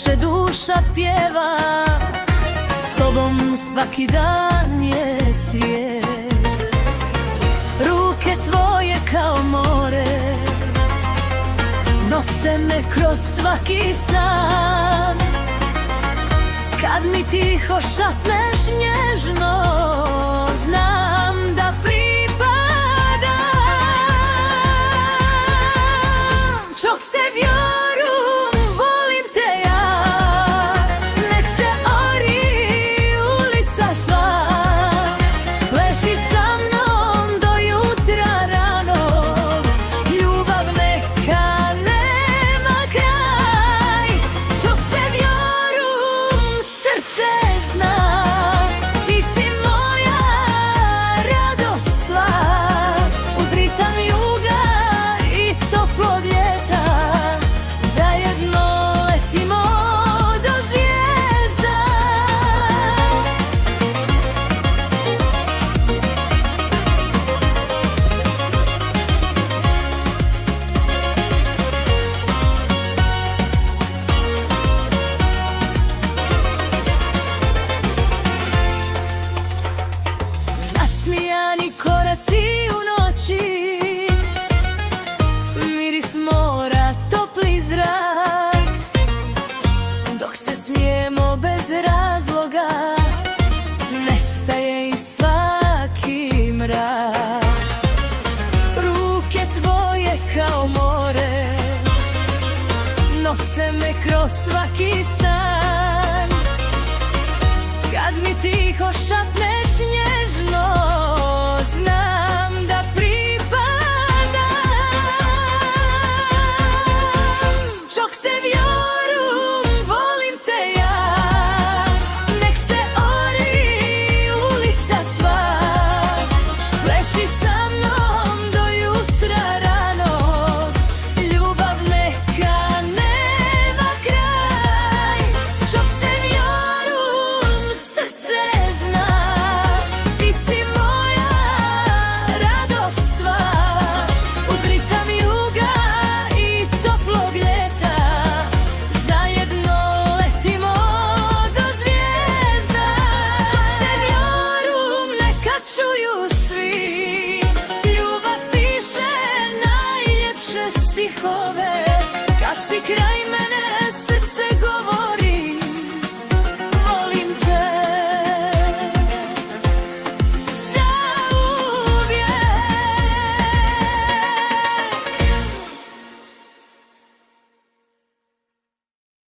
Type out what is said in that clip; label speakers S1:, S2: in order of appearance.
S1: naše duša pjeva, s tobom svaki dan je cvijet. Ruke tvoje kao more nose me kroz svaki san. Kad mi tiho šapneš nježno, znam da pripadam. Čok se vjorum, volim te ja, nek se ori ulica sva. Pleši sa mnom do jutra rano, ljubav neka nema kraj. Čok se vjorum, srce zna, ti si moja radost sva. Uz ritam juga i toplog ljeta zajedno letimo do zvijezda. Nasmijani koraci u noći, miris mora, topli zrak. Dok se smijemo bez razloga, nestaje i svaki mrak. Ruke tvoje kao more nose me kroz svaki san. Kad mi tiho šapneš nježno,